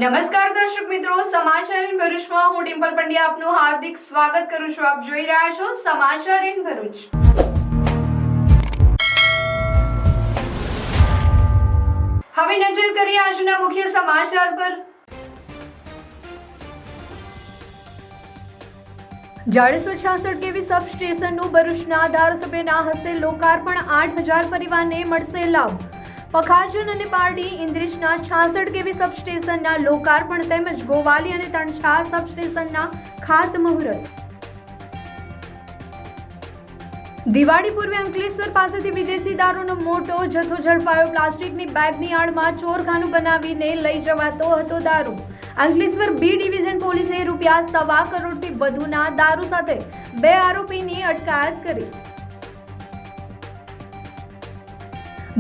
નમસ્કાર દર્શક મિત્રો, સમાચાર ઇન ભરૂચમાં હું ડિમ્પલ પંડ્યા આપનું હાર્દિક સ્વાગત કરું છું. આપ જોઈ રહ્યા છો સમાચાર ઇન ભરૂચ. હવે નજર કરીએ આજના મુખ્ય સમાચાર પર. જાડેશ્વર 66 કેવી સબસ્ટેશનનું ભરૂચના ધારાસભ્યના હસ્તે લોકાર્પણ. 8,000 પરિવારને મળશે લાભ. પખાજન અને પારડી ઇન્દ્રિશના 66 કેવી સબસ્ટેશનના લોકાર્પણ તેમજ ગોવાલી અને તણછા સબસ્ટેશનના ખાતમુહૂર્ત. દિવાળી પૂર્વે અંકલેશ્વર પાસેથી વિદેશી દારૂનો મોટો જથ્થો ઝડપાયો. પ્લાસ્ટિકની બેગની આડમાં ચોરખાનું બનાવીને લઈ જવાતો હતો દારૂ. અંકલેશ્વર બી ડિવિઝન પોલીસે ₹1.25 કરોડથી વધુના દારૂ સાથે 2 આરોપીની અટકાયત કરી.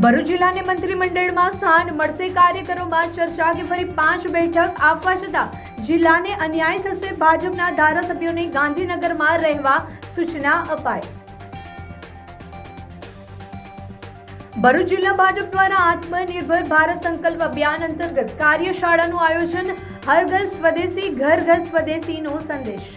ભરૂચ જિલ્લાને મંત્રીમંડળમાં સ્થાન મળશે. કાર્યકરોમાં ચર્ચા કે ફરી 5 બેઠક આપવા છતાં જિલ્લાને અન્યાય થશે. ભાજપના ધારાસભ્યોને ગાંધીનગરમાં રહેવા સૂચના અપાઈ. ભરૂચ જિલ્લા ભાજપ દ્વારા આત્મનિર્ભર ભારત સંકલ્પ અભિયાન અંતર્ગત કાર્યશાળાનું આયોજન. હર ઘર સ્વદેશી, ઘર ઘર સ્વદેશીનો સંદેશ.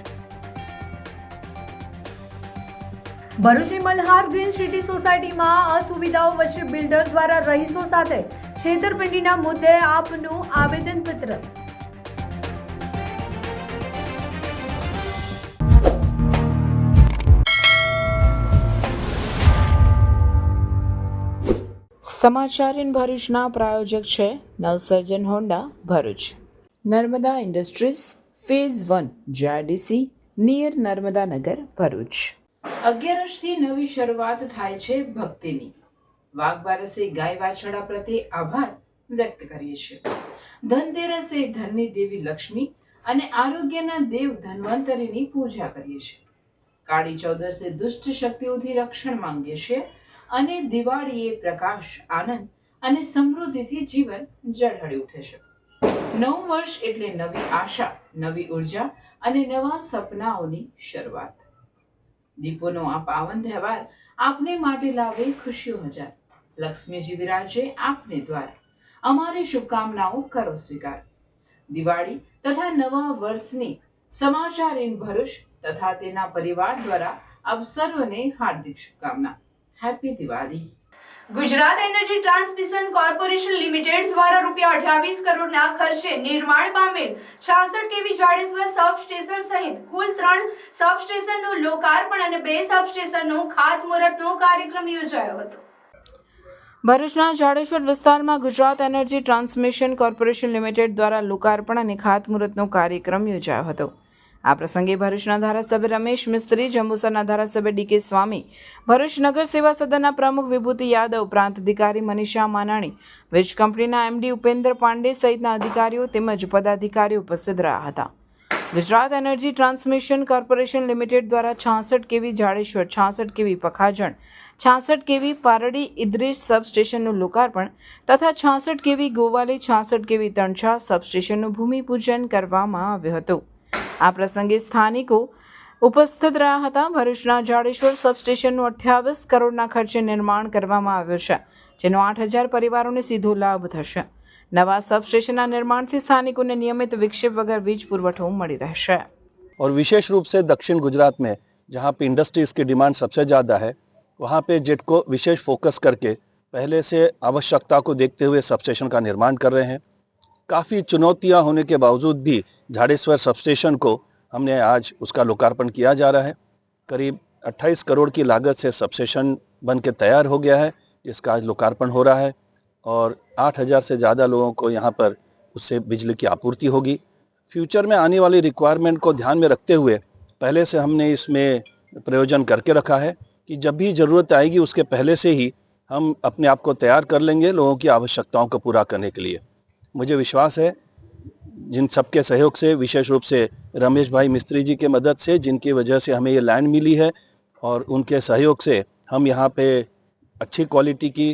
ભરૂચની મલ્હાર ગ્રીન સિટી સોસાયટીમાં અસુવિધાઓ વચ્ચે બિલ્ડર દ્વારા રહીશો સાથે છેતરપિંડીના મુદ્દે આપનું આવેદનપત્ર. સમાચાર ઇન ભરૂચના પ્રાયોજક છે નવસર્જન Honda Bharuch. Narmada industries phase 1 GIDC near Narmada Nagar Bharuch. 11થી નવી શરૂઆત થાય છે ભક્તિની. વાઘબારસે ગાય વાછરડા પ્રત્યે આભાર વ્યક્ત કરીએ છીએ. ધનતેરસે ધનની દેવી લક્ષ્મી અને આરોગ્યના દેવ ધન્વંતરીની પૂજા કરીએ છીએ. કાળી ચૌદસે દુષ્ટ શક્તિઓથી રક્ષણ માંગીએ છીએ અને દિવાળીએ પ્રકાશ, આનંદ અને સમૃદ્ધિથી જીવન ઝળહળી ઉઠે છે. નવું વર્ષ એટલે નવી આશા, નવી ઉર્જા અને નવા સપનાઓની શરૂઆત. દીપોનો આ પાવન તહેવાર આપને માટે લાવે ખુશીઓ હજાર. લક્ષ્મીજી વિરાજે આપને દ્વાર. અમારી શુભકામનાઓ કરો સ્વીકાર. દિવાળી તથા નવા વર્ષની સમાચાર ઇન ભરૂચ તથા તેના પરિવાર દ્વારા આપ સર્વને હાર્દિક શુભકામના. Happy Diwali. Gujarat energy transmission corporation limited દ્વારા ₹28 કરોડના ખર્ચે નિર્માણ પામેલ 66 કેવી જાડેશ્વર સબસ્ટેશન સહિત કુલ 3 સબસ્ટેશનનું લોકાર્પણ અને 2 સબસ્ટેશનનું ખાતમુહૂર્તનો કાર્યક્રમ યોજાયો હતો. ભરૂચના જાડેશ્વર વિસ્તારમાં Gujarat energy transmission corporation limited દ્વારા લોકાર્પણ અને ખાતમુહૂર્તનો કાર્યક્રમ યોજાયો હતો. આ પ્રસંગે ભરૂચના ધારાસભ્ય રમેશ મિસ્ત્રી, જંબુસરના ધારાસભ્ય ડીકે સ્વામી, ભરૂચ નગર સેવા સદનના પ્રમુખ વિભૂતિ યાદવ, પ્રાંત અધિકારી મનીષા માનાણી, વીજ કંપનીના એમડી ઉપેન્દ્ર પાંડે સહિતના અધિકારીઓ તેમજ પદાધિકારીઓ ઉપસ્થિત રહ્યા હતા. Gujarat energy transmission corporation limited દ્વારા 66 કેવી જાડેશ્વર, 66 કેવી પખાજણ, 66 કેવી પારડી ઇદ્રીશ સબસ્ટેશનનું લોકાર્પણ તથા 66 કેવી ગોવાલી, 66 કેવી તણછા સબસ્ટેશનનું ભૂમિપૂજન કરવામાં આવ્યું હતું. આ પ્રસંગે સ્થાનિકો ઉપસ્થિત રહ્યા હતા. ભરૂચના જાડેશ્વર સબસ્ટેશનનું 28 કરોડના ખર્ચે નિર્માણ કરવામાં આવ્યું છે, જેનો 8,000 પરિવારોને સીધો લાભ થશે. નવા સબસ્ટેશનના નિર્માણથી સ્થાનિકોને નિયમિત વિક્ષેપ વગર વીજ પુરવઠો મળી રહેશે. और विशेष रूप से दक्षिण गुजरात में जहाँ पे इंडस्ट्रीज़ की डिमांड सबसे ज़्यादा है, वहाँ पे जेट को विशेष फोकस करके पहले से आवश्यकता को देखते हुए सबस्टेशन का निर्माण कर रहे हैं. काफ़ी चुनौतियां होने के बावजूद भी झाड़ेश्वर सबस्टेशन को हमने आज उसका लोकार्पण किया जा रहा है. करीब 28 करोड़ की लागत से सबस्टेशन बन के तैयार हो गया है, जिसका आज लोकार्पण हो रहा है और 8,000 से ज़्यादा लोगों को यहाँ पर उससे बिजली की आपूर्ति होगी. फ्यूचर में आने वाली रिक्वायरमेंट को ध्यान में रखते हुए पहले से हमने इसमें प्रयोजन करके रखा है कि जब भी ज़रूरत आएगी उसके पहले से ही हम अपने आप को तैयार कर लेंगे लोगों की आवश्यकताओं को पूरा करने के लिए. मुझे विश्वास है जिन सबके सहयोग से, विशेष रूप से रमेश भाई मिस्त्री जी के मदद से, जिनकी वजह से हमें ये लैंड मिली है और उनके सहयोग से हम यहाँ पे अच्छी क्वालिटी की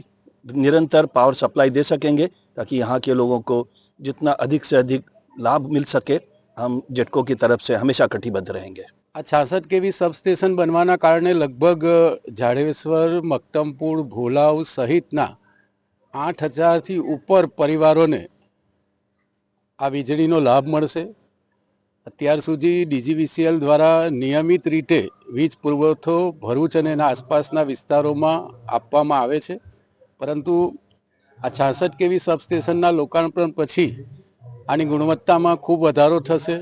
निरंतर पावर सप्लाई दे सकेंगे ताकि यहाँ के लोगों को जितना अधिक से अधिक लाभ मिल सके. हम जेटको की तरफ से हमेशा कटिबद्ध रहेंगे. આ 66 કેવી સબસ્ટેશન બનવાના કારણે લગભગ જાડેશ્વર, મક્તમપુર, ભોલાવ સહિતના 8,000થી ઉપર પરિવારોને આ વીજળીનો લાભ મળશે. અત્યાર સુધી DGVCL દ્વારા નિયમિત રીતે વીજ પુરવઠો ભરૂચ અને એના આસપાસના વિસ્તારોમાં આપવામાં આવે છે, પરંતુ આ 66 kV સબસ્ટેશનના લોકાર્પણ પછી આની ગુણવત્તામાં ખૂબ વધારો થશે.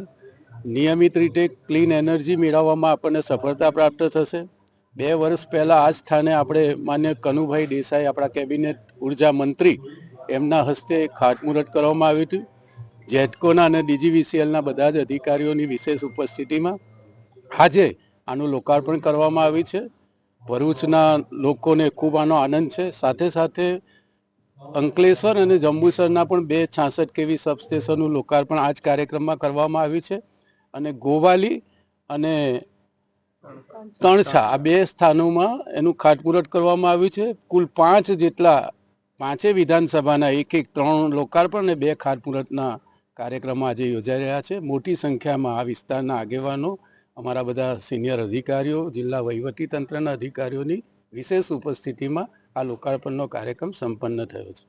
નિયમિત રીતે ક્લીન એનર્જી મેળવવામાં આપણને સફળતા પ્રાપ્ત થશે. 2 વર્ષ પહેલાં આ સ્થાને આપણે માન્ય કનુભાઈ દેસાઈ, આપણા કેબિનેટ ઉર્જા મંત્રી, એમના હસ્તે ખાતમુહૂર્ત કરવામાં આવ્યું હતું. જેટકોના અને DGVCLના બધા જ અધિકારીઓની વિશેષ ઉપસ્થિતિમાં આજે આનું લોકાર્પણ કરવામાં આવ્યું છે. ભરૂચના લોકોને ખૂબ આનો આનંદ છે. સાથે સાથે અંકલેશ્વર અને જંબુસરના પણ 2 66 kV સબસ્ટેશનનું લોકાર્પણ આ જ કાર્યક્રમમાં કરવામાં આવ્યું છે. અને ગોવાલી અને તણછા આ 2 સ્થાનોમાં એનું ખાતમુહૂર્ત કરવામાં આવ્યું છે. કુલ 5 જેટલા 5 વિધાનસભાના 3 લોકાર્પણ અને 2 ખાતમુહૂર્તના કાર્યક્રમો આજે યોજાઈ રહ્યા છે. મોટી સંખ્યામાં આ વિસ્તારના આગેવાનો, અમારા બધા સિનિયર અધિકારીઓ, જિલ્લા વહીવટીતંત્રના અધિકારીઓની વિશેષ ઉપસ્થિતિમાં આ લોકાર્પણનો કાર્યક્રમ સંપન્ન થયો છે.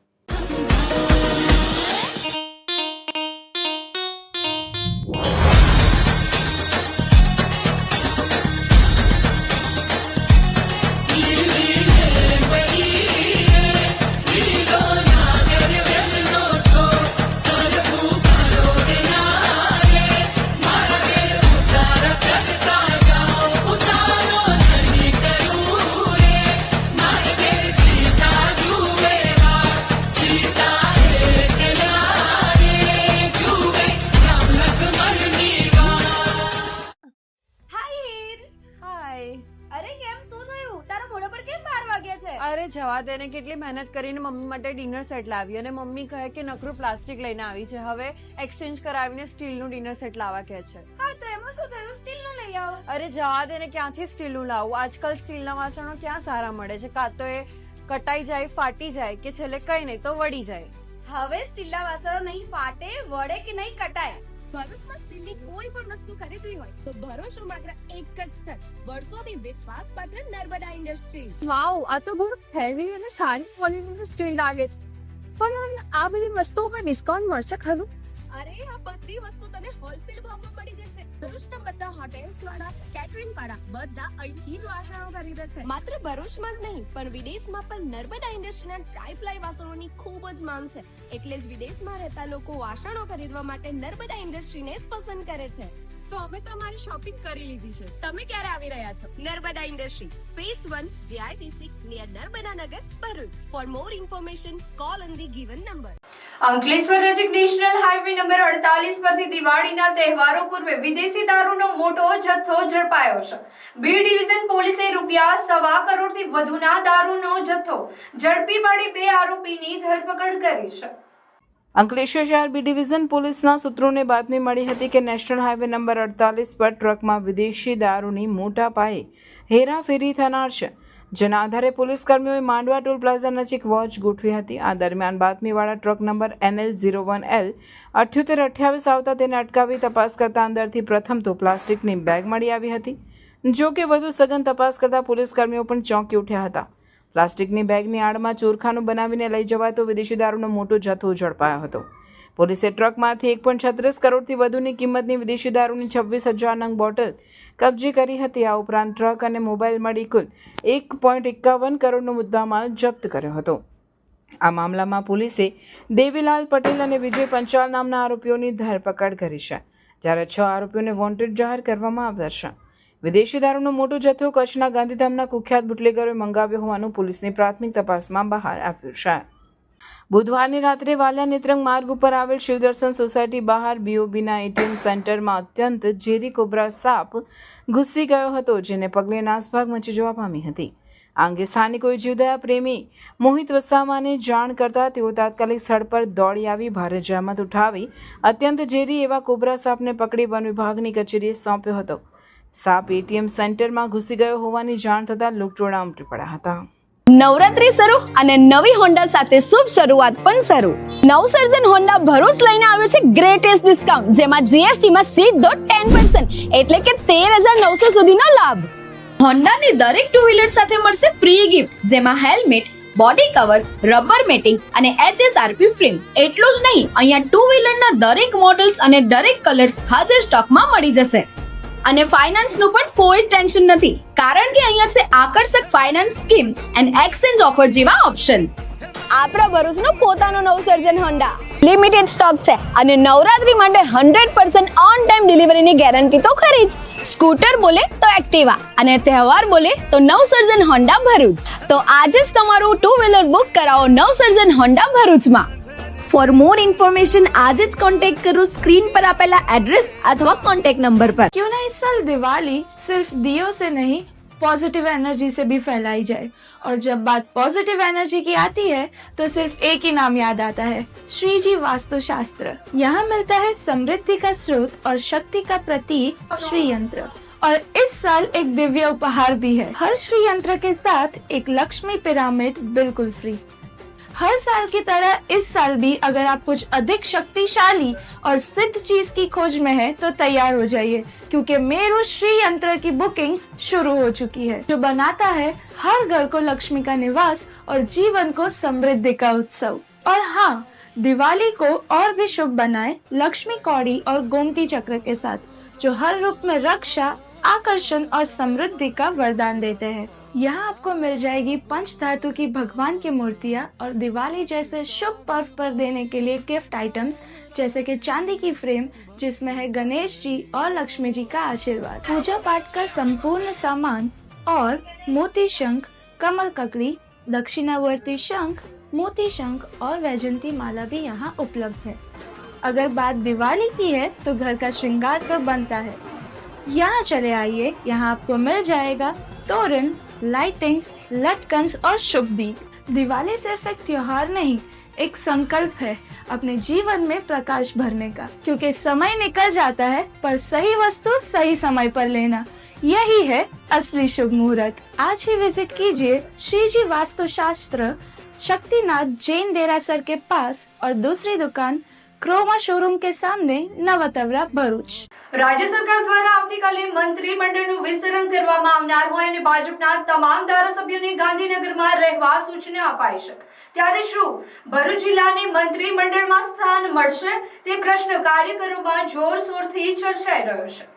અરે જવા દે ને, કેટલી મહેનત કરીને મમ્મી માટે ડિનર સેટ લાવી અને મમ્મી કહે કે નકરું પ્લાસ્ટિક લઈને આવી છે, હવે એક્સચેન્જ કરાવીને સ્ટીલનું ડિનર સેટ લાવવા કહે છે. હા તો એમાં શું થયું, સ્ટીલનું લઈ આવો. અરે જવા દે ને, ક્યાંથી સ્ટીલનું લાવું? આજકાલ સ્ટીલના વાસણો ક્યાં સારા મળે છે? કાં તો એ કટાઈ જાય, ફાટી જાય, કે છેલ્લે કઈ નહીં તો વળી જાય. હવે સ્ટીલના વાસણો નહીં ફાટે, વળે કે નહીં કટાય. ભરૂચમાં સ્ટીલની કોઈ પણ વસ્તુ ખરીદવી હોય તો ભરૂચનું માત્ર એક જ સ્થળ, વર્ષોથી વિશ્વાસપાત્ર નર્મદા ઇન્ડસ્ટ્રીઝ. વાવ, આ તો બહુ હેવી અને સારી ક્વોલિટીનું સ્ટીલ લાગે છે. પણ આ બધી વસ્તુઓ પર ડિસ્કાઉન્ટ મળશે ખરું? અરે આ બધી વસ્તુ તને હોલસેલ ભાવમાં મળી જશે. ભરૂચના બધા હોટેલ્સ વાળા, કેટરિંગ વાળા બધા અહીંથી જ વાસણો ખરીદે છે. માત્ર ભરૂચમાં જ નહીં પણ વિદેશમાં પણ નર્મદા ઇન્ડસ્ટ્રીના ટ્રાયપ્લાય વાસણોની ખૂબ જ માંગ છે. એટલે જ વિદેશમાં રહેતા લોકો વાસણો ખરીદવા માટે નર્મદા ઇન્ડસ્ટ્રીને જ પસંદ કરે છે. તો અમે તમારી શોપિંગ કરી લીધી છે. તમે ક્યારે આવી રહ્યા છો? Narmada industry phase 1 JITC near Narmada Nagar, Bharuch. For more information call on the given number. Ankleshwar નજીક નેશનલ હાઈવે નંબર 48 પરથી દિવાળીના તહેવારો પૂર્વે વિદેશી દારૂનો મોટો જથ્થો ઝડપાયો છે. બી ડિવિઝન પોલીસે ₹1.25 કરોડથી વધુના દારૂનો જથ્થો ઝડપી પાડી 2 આરોપીની ધરપકડ કરી છે. અંકલેશ્વર શહેર બી ડિવિઝન પોલીસના સૂત્રોને બાતમી મળી હતી કે નેશનલ હાઈવે નંબર 48 પર ટ્રકમાં વિદેશી દારૂની મોટા પાયે હેરાફેરી થનાર છે, જેના આધારે પોલીસ કર્મીઓએ માંડવા ટોલ પ્લાઝા નજીક વોચ ગોઠવી હતી. આ દરમિયાન બાતમીવાળા ટ્રક નંબર NL01L 7828 આવતા તેને અટકાવી તપાસ કરતા અંદરથી પ્રથમ તો પ્લાસ્ટિકની બેગ મળી આવી હતી. જો કે વધુ સઘન તપાસ કરતા પોલીસ કર્મીઓ પણ ચોંકી ઉઠ્યા હતા. પ્લાસ્ટિકની બેગની આડમાં ચોરખાનું બનાવીને લઈ જવાતો વિદેશી દારૂનો મોટો જથ્થો ઝડપાયો હતો. પોલીસે ટ્રકમાંથી 1.36 કરોડથી વધુની કિંમતની વિદેશી દારૂની 26,000 નંગ બોટલ કબજે કરી હતી. આ ઉપરાંત ટ્રક અને મોબાઈલ મળી કુલ 1.51 કરોડનો મુદ્દામાલ જપ્ત કર્યો હતો. આ મામલામાં પોલીસે દેવીલાલ પટેલ અને વિજય પંચાલ નામના આરોપીઓની ધરપકડ કરી છે, જ્યારે 6 આરોપીઓને વોન્ટેડ જાહેર કરવામાં આવ્યા છે. વિદેશી દારૂનો મોટો જથ્થો કચ્છના ગાંધીધામના કુખ્યાત બુટલેગરોએ મંગાવ્યો હોવાનું પોલીસની પ્રાથમિક તપાસમાં બહાર આવ્યું છે. બુધવારની રાત્રે વાલિયા નેત્રંગ માર્ગ ઉપર આવેલ શિવદર્શન સોસાયટી બહાર BOBના ATM સેન્ટરમાં અત્યંત ઝેરી કોબ્રા સાપ ઘૂસી ગયો હતો, જેને પગલે નાસભાગ મચી જવા પામી હતી. આ અંગે સ્થાનિકોએ જીવદયા પ્રેમી મોહિત વસાવાને જાણ કરતા તેઓ તાત્કાલિક સ્થળ પર દોડી આવી ભારે જહેમત ઉઠાવી અત્યંત ઝેરી એવા કોબ્રા સાપને પકડી વન વિભાગની કચેરીએ સોંપ્યો હતો. સાપ ATM સેન્ટરમાં ઘૂસી ગયો હોવાની જાણ થતાં લોકટોળા ઉમટી પડ્યા હતા. નવરાત્રી શરૂ અને નવી હોન્ડા સાથે શુભ શરૂઆત પણ શરૂ. નવસર્જન હોન્ડા ભરૂચ લઈને આવ્યો છે ગ્રેટેસ્ટ ડિસ્કાઉન્ટ, જેમાં GST માં સીધો 10% એટલે કે 13,900 સુધીનો લાભ. હોન્ડાની દરેક ટુ વ્હીલર સાથે મળશે ફ્રી ગિફ્ટ, જેમાં helmet, body cover, rubber matting અને HSRP ફ્રેમ. એટલું જ નહીં, અહીંયા ટુ વ્હીલરના દરેક મોડલ્સ અને દરેક કલર હાજર સ્ટોકમાં મળી જશે. અને ફાઇનાન્સનું પણ કોઈ ટેન્શન નથી, કારણ કે અહીંયા છે આકર્ષક finance scheme and exchange offer જેવા ઓપ્શન. આપણા ભરૂચનું પોતાનું નવસર્જન હોન્ડા લિમિટેડ સ્ટોક છે અને નવરાત્રી માટે 100% ઓન ટાઈમ ડિલિવરીની ગેરંટી તો ખરી જ. સ્કૂટર બોલે તો એક્ટિવા અને તહેવાર બોલે તો નવસર્જન હોન્ડા ભરૂચ. તો આજે જ તમારું ટુ વ્હીલર બુક કરાવો નવસર્જન હોન્ડા ભરૂચમાં. ફોર મોર ઇન્ફોર્મેશન आज જ कॉन्टेक्ट करो स्क्रीन पर आपेला एड्रेस अथवा कॉन्टेक्ट नंबर पर. क्यों ना इस साल दिवाली सिर्फ दियों से नहीं पॉजिटिव एनर्जी से भी फैलाई जाए. और जब बात पॉजिटिव एनर्जी की आती है तो सिर्फ एक ही नाम याद आता है, श्रीजी वास्तु शास्त्र. यहाँ मिलता है समृद्धि का स्रोत और शक्ति का प्रतीक श्री यंत्र. और इस साल एक दिव्य उपहार भी है. हर श्री यंत्र के साथ एक लक्ष्मी पिरामिड बिल्कुल फ्री. हर साल की तरह इस साल भी अगर आप कुछ अधिक शक्तिशाली और सिद्ध चीज की खोज में है तो तैयार हो जाइए, क्योंकि मेरू श्री यंत्र की बुकिंग्स शुरू हो चुकी है, जो बनाता है हर घर को लक्ष्मी का निवास और जीवन को समृद्धि का उत्सव. और हाँ, दिवाली को और भी शुभ बनाए लक्ष्मी कौड़ी और गोमती चक्र के साथ, जो हर रूप में रक्षा, आकर्षण और समृद्धि का वरदान देते हैं. यहाँ आपको मिल जाएगी पंच धातु की भगवान की मूर्तियाँ और दिवाली जैसे शुभ पर्व पर देने के लिए गिफ्ट आइटम्स, जैसे कि चांदी की फ्रेम जिसमें है गणेश जी और लक्ष्मी जी का आशीर्वाद, पूजा पाठ का संपूर्ण सामान और मोती शंख, कमल ककड़ी, दक्षिणावर्ती शंख, मोती शंख और वैजंती माला भी यहाँ उपलब्ध है. अगर बात दिवाली की है तो घर का श्रृंगार तो बनता है. यहाँ चले आइए, यहाँ आपको मिल जाएगा तोरण, लाइटिंग्स, लटकन्स और शुभ दीप. दिवाली सिर्फ एक त्योहार नहीं, एक संकल्प है अपने जीवन में प्रकाश भरने का, क्योंकि समय निकल जाता है पर सही वस्तु सही समय पर लेना, यही है असली शुभ मुहूर्त. आज ही विजिट कीजिए श्रीजी वास्तु शास्त्र, शक्तिनाथ जैन देरासर के पास और दूसरी दुकान क्रोमा शोरूम के सामने, नवतवरा भरूच. રાજ્ય સરકાર દ્વારા આવતીકાલે મંત્રીમંડળનું વિસ્તરણ કરવામાં આવનાર હોય અને ભાજપના તમામ ધારાસભ્યોને ગાંધીનગરમાં રહેવા સૂચના અપાઈ છે. ત્યારે શું ભરૂચ જિલ્લાને મંત્રીમંડળમાં સ્થાન મળશે તે પ્રશ્ન કાર્યકરોમાં જોરશોરથી ચર્ચાઈ રહ્યો છે.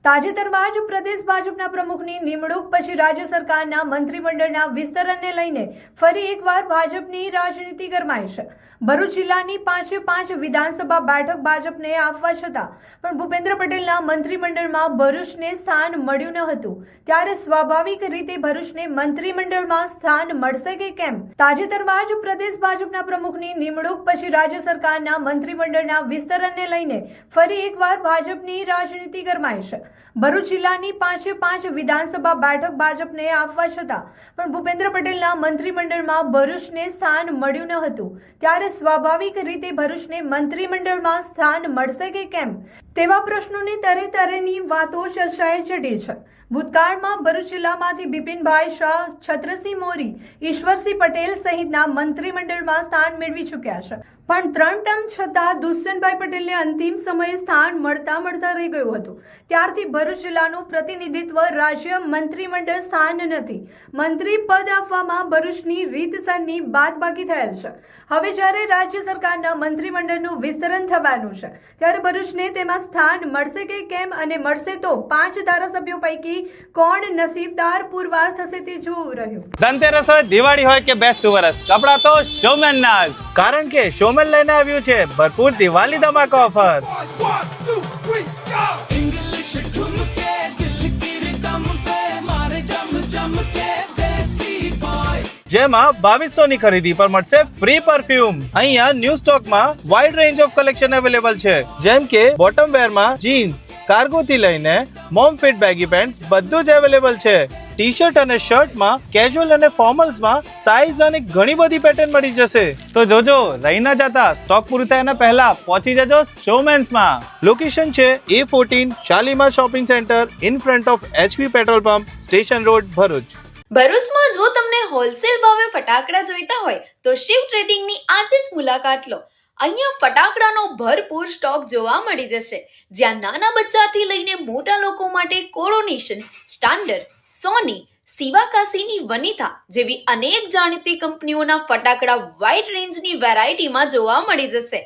તાજેતરમાં જ પ્રદેશ ભાજપના પ્રમુખની નિમણૂક પછી રાજ્ય સરકારના મંત્રીમંડળના વિસ્તરણને લઈને ફરી એકવાર ભાજપની રાજનીતિ ગરમાઈ છે. ભરૂચ જિલ્લાની 5 વિધાનસભા બેઠક ભાજપને આપવા છતાં પણ ભૂપેન્દ્ર પટેલના મંત્રીમંડળમાં ભરૂચને સ્થાન મળ્યું ન હતું. ત્યારે સ્વાભાવિક રીતે ભરૂચને મંત્રીમંડળમાં સ્થાન મળશે કે કેમ? તાજેતરમાં જ પ્રદેશ ભાજપના પ્રમુખની નિમણૂક પછી રાજ્ય સરકારના મંત્રીમંડળના વિસ્તરણને લઈને ફરી એકવાર ભાજપની રાજનીતિ ગરમાઈ છે. ભરૂચ જિલ્લાની 5 વિધાનસભા બેઠક ભાજપને આપવા છતાં પણ ભૂપેન્દ્ર પટેલના મંત્રીમંડળમાં ભરૂચને સ્થાન મળ્યું ન હતું. ત્યારે સ્વાભાવિક રીતે ભરૂચને મંત્રીમંડળમાં સ્થાન મળશે કે કેમ તેવા પ્રશ્નોની તરેતરેની વાતો ચર્ચાએ ચડી છે. ભૂતકાળમાં ભરૂચ જિલ્લામાંથી બિપિનભાઈ શાહ, છત્રસિંહ મોરી, ઈશ્વરસિંહ પટેલ સહિતના મંત્રીમંડળમાં સ્થાન મેળવી ચૂક્યા છે. પણ 3 ટર્મ છતાં દુષ્યંતભાઈ પટેલને અંતિમ સમયે સ્થાન મળતા રહી ગયું હતું. ત્યારથી ભરૂચ જિલ્લાનું પ્રતિનિધિત્વ રાજ્ય મંત્રીમંડળ સ્થાન નથી. મંત્રી પદ આપવામાં ભરૂચની રીતસરની બાદબાકી થયેલ છે. હવે જ્યારે રાજ્ય સરકારના મંત્રીમંડળનું વિસ્તરણ થવાનું છે ત્યારે ભરૂચને તેમાં સ્થાન મળશે કે કેમ, અને મળશે તો 5 ધારાસભ્યો પૈકી કોણ નસીબદાર પુરવાર થશે તે જોવું રહ્યું. ધનતેરસ હોય, દિવાળી હોય કે બેસતું વરસ, કપડા તો શોમેન ના જ. કારણ કે શોમેન લઈને આવ્યું છે ભરપૂર દિવાળી ધમાકા ઓફર. જેમાં 2200 ની ખરીદી પર મળશે ફ્રી પરફ્યુમ. અહીંયા ન્યૂ સ્ટોકમાં wide range of collection available છે, જેમ કે બોટમ વેર માં જીન્સ, કાર્ગો થી લઈને મોમ ફિટ બેગી પેન્ટ્સ બધું જ અવેલેબલ છે. ટી શર્ટ અને શર્ટ માં, કેઝ્યુઅલ અને ફોર્મલ્સ માં સાઇઝ અને ઘણી બધી પેટર્ન મળી જશે. તો જોજો, રહી ના જતા, સ્ટોક પૂરું થાય એના પહેલા પહોંચી જજો શોમેન્સ માં. લોકેશન છે A14 Shalimar shopping centre in front of HP petrol pump, station road, Bharuch. ભરૂચમાં જો તમને હોલસેલ ભાવે ફટાકડા જોઈતા હોય તો શિવ ટ્રેડિંગની આજે જ મુલાકાત લો. અહીંયા ફટાકડાનો ભરપૂર સ્ટોક જોવા મળી જશે, જ્યાં નાના બચ્ચાથી લઈને મોટા લોકો માટે કોરોનેશન, સ્ટાન્ડર્ડ, સોની, સિવાકાસીની વનિતા જેવી અનેક જાણીતી કંપનીઓના ફટાકડા વાઇડ રેન્જની વેરાયટીમાં જોવા મળી જશે.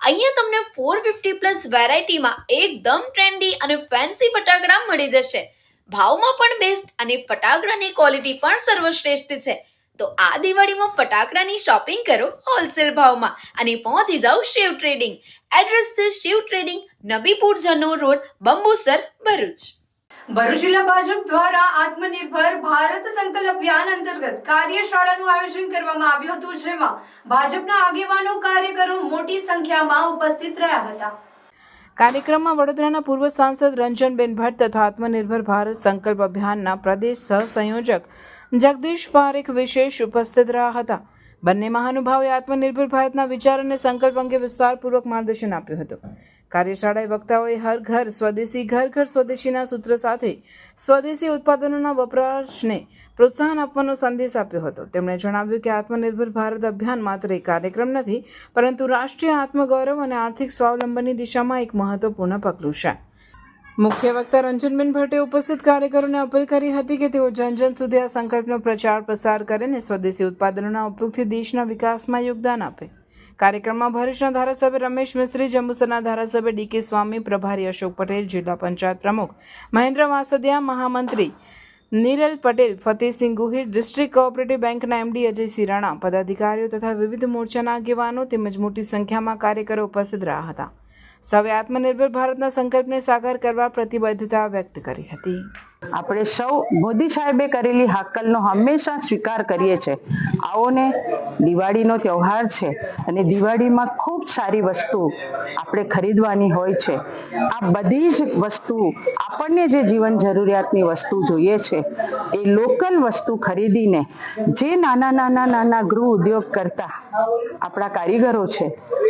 અહીંયા તમને 450+ વેરાયટીમાં એકદમ ટ્રેન્ડી અને ફેન્સી ફટાકડા મળી જશે. ભાવમાં પણ બેસ્ટ અને ફટાકડાની ક્વોલિટી પણ સર્વશ્રેષ્ઠ છે. તો આ દિવાળીમાં ફટાકડાની શોપિંગ કરો હોલસેલ ભાવમાં અને પહોંચી જાઓ શિવ ટ્રેડિંગ. એડ્રેસ છે શિવ ટ્રેડિંગ, નબીપુર જનો રોડ, બંબુસર, ભરૂચ. ભરૂચ જિલ્લા ભાજપ દ્વારા આત્મનિર્ભર ભારત સંકલ્પ અભિયાન અંતર્ગત કાર્યશાળાનું આયોજન કરવામાં આવ્યું હતું, જેમાં ભાજપના આગેવાનો કાર્યકરો મોટી સંખ્યામાં ઉપસ્થિત રહ્યા હતા. કાર્યક્રમમાં વડોદરાના પૂર્વ સાંસદ રંજનબેન ભટ્ટ તથા આત્મનિર્ભર ભારત સંકલ્પ અભિયાનના પ્રદેશ સહ સંયોજક જગદીશ પારેખ વિશેષ ઉપસ્થિત રહ્યા હતા. બંને મહાનુભાવોએ આત્મનિર્ભર ભારતના વિચાર અને સંકલ્પ અંગે વિસ્તારપૂર્વક માર્ગદર્શન આપ્યું હતું. કાર્યશાળાએ વક્તાઓએ હર ઘર સ્વદેશી, ઘર ઘર સ્વદેશીના સૂત્ર સાથે સ્વદેશી ઉત્પાદનોના વપરાશને પ્રોત્સાહન આપવાનો સંદેશ આપ્યો હતો. તેમણે જણાવ્યું કે આત્મનિર્ભર ભારત અભિયાન માત્ર એક કાર્યક્રમ નથી, પરંતુ રાષ્ટ્રીય આત્મગૌરવ અને આર્થિક સ્વાવલંબનની દિશામાં એક મહત્વપૂર્ણ પગલું છે. મુખ્ય વક્તા રંજનબેન ભટ્ટે ઉપસ્થિત કાર્યકરોને અપીલ કરી હતી કે તેઓ જન જન સુધી આ સંકલ્પનો પ્રચાર પ્રસાર કરે અને સ્વદેશી ઉત્પાદનોના ઉપયોગથી દેશના વિકાસમાં યોગદાન આપે. કાર્યક્રમમાં ભરૂચના ધારાસભ્ય રમેશ મિસ્ત્રી, જંબુસરના ધારાસભ્ય ડી.કે. સ્વામી, પ્રભારી અશોક પટેલ, જિલ્લા પંચાયત પ્રમુખ મહેન્દ્ર વાસદિયા, મહામંત્રી નીરલ પટેલ, ફતેહસિંહ ગોહિલ, ડિસ્ટ્રિક્ટ કોઓપરેટિવ બેંકના એમડી અજય સિરાણા, પદાધિકારીઓ તથા વિવિધ મોરચાના આગેવાનો તેમજ મોટી સંખ્યામાં કાર્યકરો ઉપસ્થિત રહ્યા હતા. સૌએ આત્મનિર્ભર ભારતના સંકલ્પને સાકાર કરવા પ્રતિબદ્ધતા વ્યક્ત કરી હતી. આપણે સૌ મોદી સાહેબે કરેલી હાકલનો હંમેશા સ્વીકાર કરીએ છીએ. આવો ને, દિવાળીનો તહેવાર છે અને દિવાળીમાં ખૂબ સારી વસ્તુ આપણે ખરીદવાની હોય છે. આ બધી જ વસ્તુ આપણને જે જીવન જરૂરિયાતની વસ્તુ જોઈએ છે એ લોકલ વસ્તુ ખરીદીને જે નાના ગૃહ ઉદ્યોગ કરતા આપણા કારીગરો છે,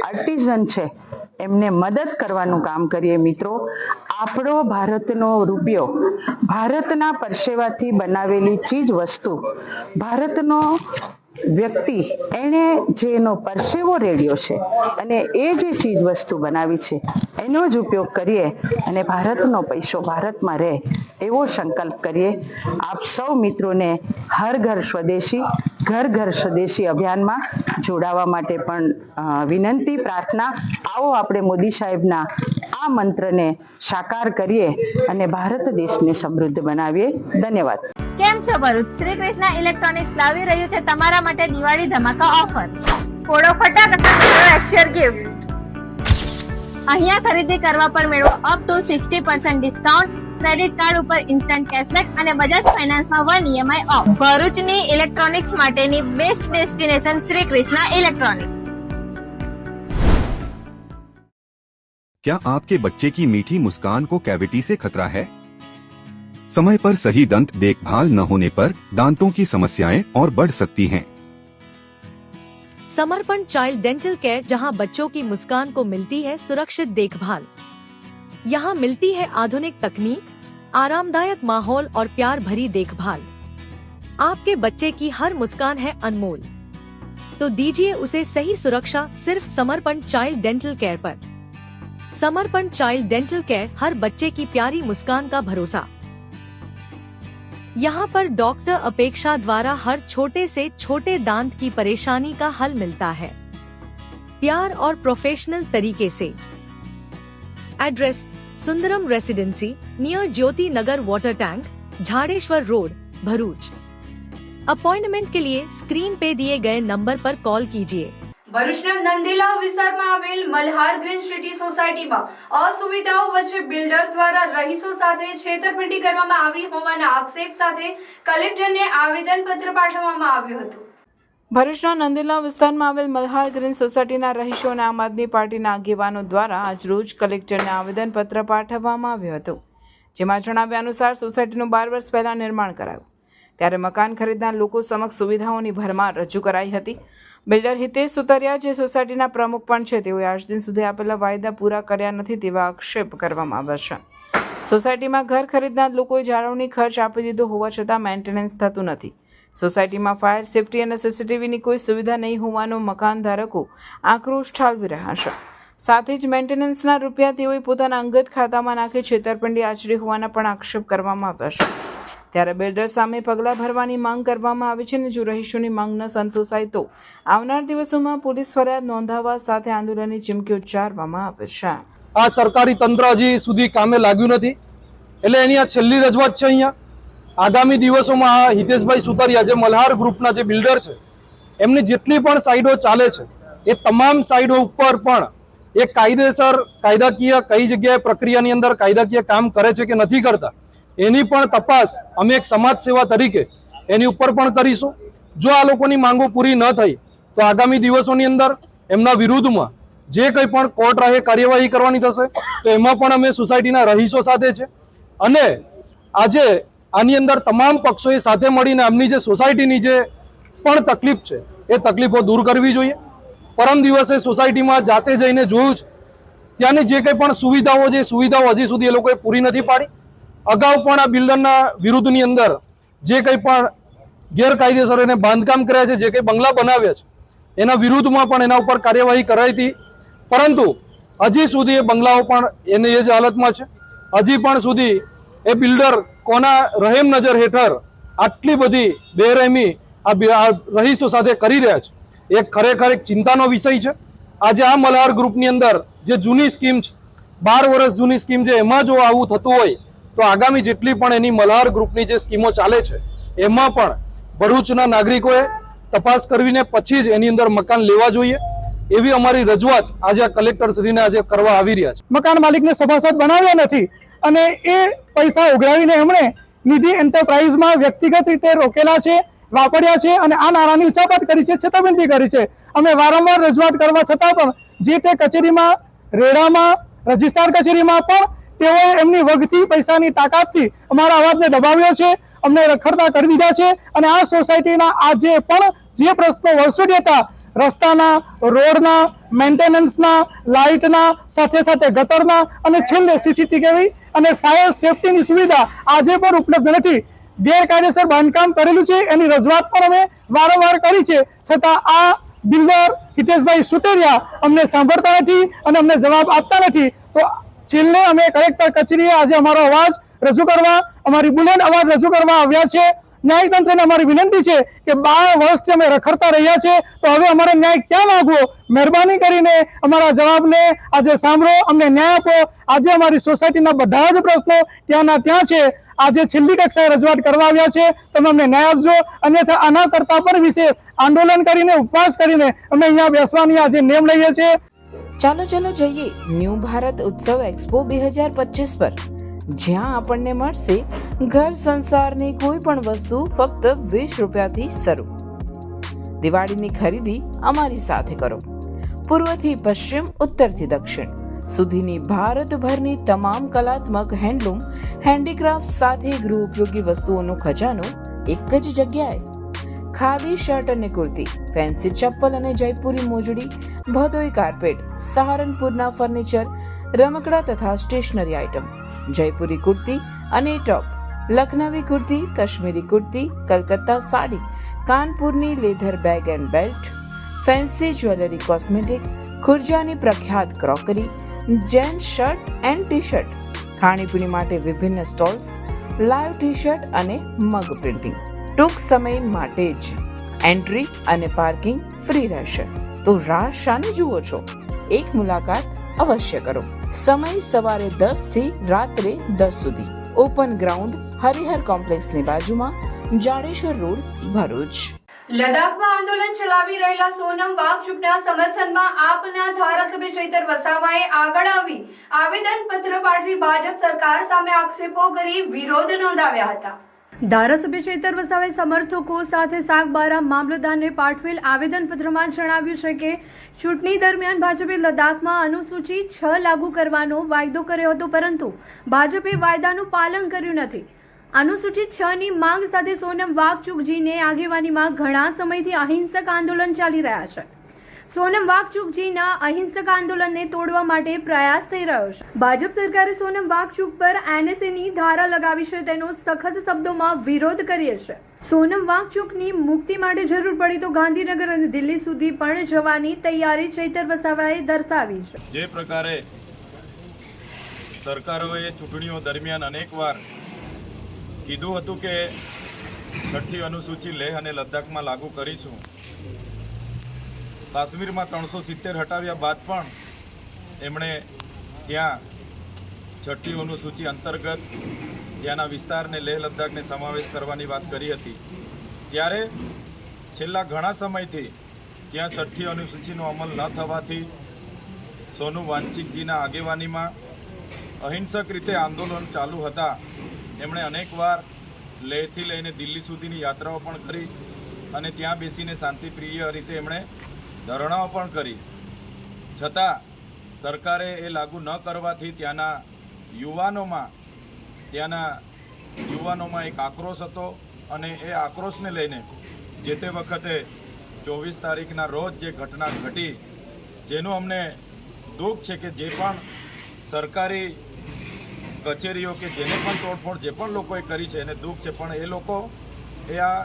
આર્ટિઝન છે, એમને મદદ કરવાનું કામ કરીએ. મિત્રો, આપણો ભારતનો રૂપિયો, ભારતના પરસેવાથી બનાવેલી ચીજ વસ્તુ, ભારતનો વ્યક્તિ એણે જેનો પરસેવો રેડ્યો છે અને એ જે ચીજ વસ્તુ બનાવી છે એનો જ ઉપયોગ કરીએ અને ભારતનો પૈસો ભારતમાં રહે એવો સંકલ્પ કરીએ. આપ સૌ મિત્રોને હર ઘર સ્વદેશી, ઘર ઘર સ્વદેશી અભિયાનમાં જોડાવા માટે પણ વિનંતી, પ્રાર્થના. આવો આપણે મોદી સાહેબના આ મંત્રને સાકાર કરીએ અને ભારત દેશને સમૃદ્ધ બનાવીએ. ધન્યવાદ. કેમ છો ભરૂચ? શ્રી કૃષ્ણ ઇલેક્ટ્રોનિક્સ લાવી રહ્યું છે તમારા માટે દિવાળી ધમાકા ઓફર. ફોડો ફટાકડા, એશિયર ગિફ્ટ. અહીંયા ખરીદી કરવા પર મેળવો up to 60% discount, credit card ઉપર ઇન્સ્ટન્ટ કેશબેક અને બજાજ ફાઇનાન્સમાં 1 EMI ઓફ. ભરૂચની ઇલેક્ટ્રોનિક્સ માટેની best destination Shri Krishna electronics. क्या आपके बच्चे की मीठी मुस्कान को कैविटी से खतरा है? समय पर सही दंत देखभाल न होने पर दांतों की समस्याएं और बढ़ सकती हैं। समर्पण चाइल्ड डेंटल केयर, जहां बच्चों की मुस्कान को मिलती है सुरक्षित देखभाल। यहां मिलती है आधुनिक तकनीक, आरामदायक माहौल और प्यार भरी देखभाल। आपके बच्चे की हर मुस्कान है अनमोल, तो दीजिए उसे सही सुरक्षा सिर्फ समर्पण चाइल्ड डेंटल केयर पर। समर्पण चाइल्ड डेंटल केयर, हर बच्चे की प्यारी मुस्कान का भरोसा। यहाँ पर डॉक्टर अपेक्षा द्वारा हर छोटे से छोटे दांत की परेशानी का हल मिलता है, प्यार और प्रोफेशनल तरीके से। Address: Sundaram residency, near Jyoti Nagar water tank, Jhadeshwar road, Bharuch. Appointment के लिए स्क्रीन पे दिए गए नंबर पर कॉल कीजिए। ભરૂચના નંદેલા વિસ્તારમાં આવેલ મલ્હાર ગ્રીન સિટી સોસાયટીમાં અસુવિધાઓ વચ્ચે બિલ્ડર દ્વારા રહીશો સાથે છેતરપિંડી કરવામાં આવી હોવાના આક્ષેપ સાથે કલેક્ટરને આવેદનપત્ર પાઠવવામાં આવ્યું હતું. ભરૂચના નંદેલા વિસ્તારમાં આવેલ મલ્હાર ગ્રીન સોસાયટીના રહીશો અને આમ આદમી પાર્ટીના આગેવાનો દ્વારા આજરોજ કલેક્ટરને આવેદનપત્ર પાઠવવામાં આવ્યું હતું, જેમાં જણાવ્યા અનુસાર સોસાયટીનું 12 વર્ષ પહેલા નિર્માણ કરાયું, ત્યારે મકાન ખરીદનાર લોકો સમક્ષ સુવિધાઓની ભરમાર રજૂ કરાઈ હતી. બિલ્ડર હિતેશ સુતરિયા, જે સોસાયટીના પ્રમુખ પણ છે, તેઓએ આજ દિન સુધી આપેલા વાયદા પૂરા કર્યા નથી તેવા આક્ષેપ કરવામાં આવ્યા છે. સોસાયટીમાં ઘર ખરીદનાર લોકોએ જાળવણી ખર્ચ આપી દીધો હોવા છતાં મેન્ટેનન્સ થતું નથી. સોસાયટીમાં ફાયર સેફટી અને સીસીટીવીની કોઈ સુવિધા નહીં હોવાનો મકાન ધારકો આક્રોશ ઠાલવી રહ્યા છે. સાથે જ મેન્ટેનન્સના રૂપિયા તેઓએ પોતાના અંગત ખાતામાં નાખી છેતરપિંડી આચરી હોવાના પણ આક્ષેપ કરવામાં આવ્યા છે. ત્યારે બિલ્ડર સામે પગલાં ભરવાની માંગ કરવામાં આવી છે અને જો રહીશોની માંગ ન સંતોષાય તો આવનાર દિવસોમાં પોલીસ ફરિયાદ નોંધાવવા સાથે આંદોલનની ચીમકી ઉચ્ચારવામાં આવે છે. આ સરકારી તંત્ર હજી સુધી કામે લાગ્યું નથી, એટલે એની આ છેલ્લી રજૂઆત છે. અહીંયા આગામી દિવસોમાં હિતેશભાઈ સુતરિયા જે મલ્હાર ગ્રુપના જે બિલ્ડર છે એમની જેટલી પણ સાઇડો ચાલે છે એ તમામ સાઇડો ઉપર પણ એ કાયદેસર કાયદાકીય કઈ જગ્યાએ પ્રક્રિયાની અંદર કાયદાકીય કામ કરે છે કે નથી કરતા એની પણ તપાસ અમે એક સમાજ સેવા તરીકે એની ઉપર પણ કરીશું. જો આ લોકોની માંગો પૂરી ન થઈ તો આગામી દિવસોની અંદર એમના વિરુદ્ધમાં જે કંઈ પણ કોર્ટ રાહે કાર્યવાહી કરવાની થશે તો એમાં પણ અમે સોસાયટીના રહીશો સાથે છે. અને આજે આની અંદર તમામ પક્ષોએ સાથે મળીને આમની જે સોસાયટીની જે પણ તકલીફ છે એ તકલીફો દૂર કરવી જોઈએ. પરમ દિવસે સોસાયટીમાં જાતે જઈને જોયું છે, ત્યાંની જે કંઈ પણ સુવિધાઓ જે સુવિધાઓ હજી સુધી એ લોકોએ પૂરી નથી પાડી. અગાઉ પણ આ બિલ્ડરના વિરુદ્ધની અંદર જે કંઈ પણ ગેરકાયદેસર એને બાંધકામ કર્યા છે, જે કંઈ બંગલા બનાવ્યા છે એના વિરુદ્ધમાં પણ એના ઉપર કાર્યવાહી કરાઈ હતી, પરંતુ હજી સુધી એ બંગલાઓ પણ એની એ જ હાલતમાં છે. હજી પણ સુધી એ બિલ્ડર કોના રહેમ નજર હેઠળ આટલી બધી બેરહેમી આ રહીશો સાથે કરી રહ્યા છે એ ખરેખર એક ચિંતાનો વિષય છે. આજે આ મલ્હાર ગ્રુપની અંદર જે જૂની સ્કીમ છે, 12 વર્ષ જૂની સ્કીમ છે, એમાં જો આવું થતું હોય તો આગામી જેટલી પણ એની મલ્હાર ગ્રુપની જે સ્કીમો ચાલે છે એમાં પણ ભરૂચના નાગરિકોએ તપાસ કરીને પછી જ એની અંદર મકાન લેવા જોઈએ એવી અમારી રજૂઆત આજે કલેક્ટરશ્રીને આજે કરવા આવી રહ્યા છે. મકાન માલિકને સભાસદ બનાવ્યા નથી અને એ પૈસા ઉઘરાવીને એમણે નિધિ એન્ટરપ્રાઇઝમાં વ્યક્તિગત રીતે રોકેલા છે, વાપર્યા છે અને આ નાણાંની ઉચાપત કરી છે, છેતરપિંડી કરી છે. અમે વારંવાર રજૂઆત કરવા છતાં પણ જે તે કચેરીમાં, રેડામાં, રજિસ્ટ્રાર કચેરીમાં પણ તેઓએ એમની વગથી પૈસાની તાકાતથી અમારા અવાજને દબાવ્યો છે, અમને રખડતા કરી દીધા છે. અને આ સોસાયટીના આજે પણ જે પ્રશ્નો વર્ષોથી હતા, રસ્તાના, રોડના, મેન્ટેનન્સના, લાઇટના, સાથે સાથે ગટરના અને છેલ્લે સીસીટીવી અને ફાયર સેફટીની સુવિધા આજે પણ ઉપલબ્ધ નથી. ગેરકાયદેસર બાંધકામ કરેલું છે એની રજૂઆત પણ અમે વારંવાર કરી છે, છતાં આ બિલ્ડર હિતેશભાઈ સુતરિયા અમને સાંભળતા નથી અને અમને જવાબ આપતા નથી. તો છેલ્લે અમે કલેક્ટર કચેરીએ આજે અમારો અવાજ રજૂ કરવા, અમારી બુલંદ અવાજ રજૂ કરવા આવ્યા છે. ન્યાયિક તંત્રને અમારી વિનંતી છે કે 12 વર્ષથી અમે રખડતા રહ્યા છે, તો હવે અમારે ન્યાય ક્યાં માંગવો? મહેરબાની કરીને અમારા જવાબને આજે સાંભળો, અમને ન્યાય આપો. આજે અમારી સોસાયટીના બધા જ પ્રશ્નો ત્યાંના ત્યાં છે. આજે છેલ્લી કક્ષાએ રજૂઆત કરવા આવ્યા છે, તમે અમને ન્યાય આપજો. અન્યથા આના કરતાં પણ વિશેષ આંદોલન કરીને, ઉપવાસ કરીને અમે અહીંયા બેસવાની આજે નેમ લઈએ છીએ. ચાલો જઈએ ન્યૂ ભારત ઉત્સવ એક્સપો 2025 પર, જ્યાં આપણને મળશે ઘર સંસારની કોઈ પણ વસ્તુ ફક્ત 20 રૂપિયાથી શરૂ. દિવાળીની ખરીદી અમારી સાથે કરો. પૂર્વથી પશ્ચિમ, ઉત્તરથી દક્ષિણ સુધીની ભારતભરની તમામ કલાત્મક, હેન્ડલૂમ, હેન્ડીક્રાફ્ટ સાથે ગૃહ ઉપયોગી વસ્તુઓનો ખજાનો એક જ જગ્યાએ. ખાદી શર્ટ અને કુર્તી, ફેન્સી ચપ્પલ અને જયપુરી મોજડી, ભદોઈ કાર્પેટ, સહારનપુરના ફર્નિચર, રમકડા તથા સ્ટેશનરી આઇટમ, જયપુરી કુર્તી અને ટોપ, લખનવી કુર્તી, કાશ્મીરી કુર્તી, કલકત્તા સાડી, કાનપુરની leather bag and belt, fancy jewellery, cosmetic, ખુરજાની પ્રખ્યાત crockery, gents shirt and T shirt, ખાણીપીણી માટે વિભિન્ન સ્ટોલ્સ, લાઈવ ટી શર્ટ અને મગ પ્રિન્ટિંગ. ટૂંક સમય માટે જ એન્ટ્રી અને પાર્કિંગ ફ્રી રહેશે. તો રાહ શાની જુઓ છો? એક મુલાકાત અવશ્ય કરો. સમય સવારે 10 થી રાત્રે 10 સુધી. ઓપન ગ્રાઉન્ડ, હરિહર કોમ્પ્લેક્સની બાજુમાં, જાડેશ્વર રોડ, ભરૂચ. લદ્દાખમાં આંદોલન ચલાવી રહેલા સોનમ વાંગચુકના સમર્થનમાં આપના ધારાસભ્ય ચૈતર વસાવાએ આગળ આવી આવેદનપત્ર પાઠવી ભાજપ સરકાર સામે આક્ષેપો કરી વિરોધ નોંધાવ્યા હતા. ધારાસભ્ય ચૈતર વસાવાએ સમર્થકો સાથે સાગબારા મામલતદારને પાઠવેલ આવેદનપત્રમાં જણાવ્યું છે કે ચૂંટણી દરમિયાન ભાજપે લદ્દાખમાં અનુસૂચિ 6 લાગુ કરવાનો વાયદો કર્યો હતો, પરંતુ ભાજપે વાયદાનું પાલન કર્યું નથી. અનુસૂચિત 6 ની માંગ સાથે સોનમ વાંગચુકજીને આગેવાનીમાં ઘણા સમયથી અહિંસક આંદોલન ચાલી રહ્યા છે. સોનમ વાંગચુકજીના અહિંસક આંદોલનને તોડવા માટે પ્રયાસ થઈ રહ્યો છે. ભાજપ સરકારે સોનમ વાંગચુક પર NSAની ધારા લગાવી છે, તેનો સખત શબ્દોમાં વિરોધ કર્યો છે. સોનમ વાંગચુકની મુક્તિ માટે જરૂર પડી તો ગાંધીનગર અને દિલ્હી સુધી પણ જવાની તૈયારી ચૈતર વસાવાએ દર્શાવી છે. જે પ્રકારે સરકારોએ ચૂંટણીઓ દરમિયાન અનેકવાર કીધું હતું કે 6ઠ્ઠી અનુસૂચિ લેહ અને લદ્દાખમાં લાગુ કરીશું. કાશ્મીરમાં 370 હટાવ્યા બાદ પણ એમણે ત્યાં 6ઠ્ઠી અનુસૂચિ અંતર્ગત ત્યાંના વિસ્તારને લેહ લદ્દાખને સમાવેશ કરવાની વાત કરી હતી. ત્યારે છેલ્લા ઘણા સમયથી ત્યાં 6ઠ્ઠી અનુસૂચિનો અમલ ન થવાથી સોનુ વાંચિકજીના આગેવાનીમાં અહિંસક રીતે આંદોલન ચાલુ હતા. એમણે અનેકવાર લેહથી લઈને દિલ્હી સુધીની યાત્રાઓ પણ કરી અને ત્યાં બેસીને શાંતિપ્રિય રીતે એમણે ધરણાઓ પણ કરી. છતાં સરકારે એ લાગુ ન કરવાથી ત્યાંના યુવાનોમાં એક આક્રોશ હતો અને એ આક્રોશને લઈને જે તે વખતે 24 તારીખના રોજ જે ઘટના ઘટી, જેનું અમને દુઃખ છે કે જે પણ સરકારી કચેરીઓ કે જેને પણ તોડફોડ જે પણ લોકોએ કરી છે એને દુઃખ છે, પણ એ લોકો એ આ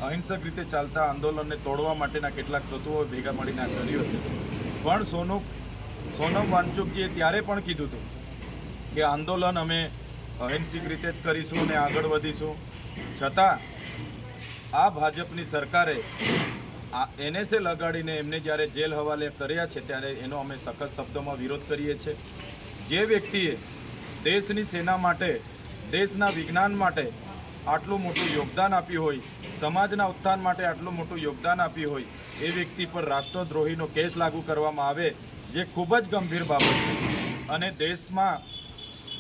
અહિંસક રીતે ચાલતા આંદોલનને તોડવા માટેના કેટલાક તત્વો ભેગા મળીને કર્યું હશે. પણ સોનમ વાંગચુકજીએ ત્યારે પણ કીધું હતું કે આંદોલન અમે અહિંસક રીતે જ કરીશું અને આગળ વધીશું. છતાં આ ભાજપની સરકારે NSA લગાડીને એમને જ્યારે જેલ હવાલે કર્યા છે ત્યારે એનો અમે સખત શબ્દોમાં વિરોધ કરીએ છીએ. જે વ્યક્તિએ દેશની સેના માટે, દેશના વિજ્ઞાન માટે આટલું મોટું યોગદાન આપ્યું હોય, સમાજના ઉત્થાન માટે આટલું મોટું યોગદાન આપ્યું હોય, એ વ્યક્તિ પર રાષ્ટ્રદ્રોહીનો કેસ લાગુ કરવામાં આવે, જે ખૂબ જ ગંભીર બાબત છે. અને દેશમાં,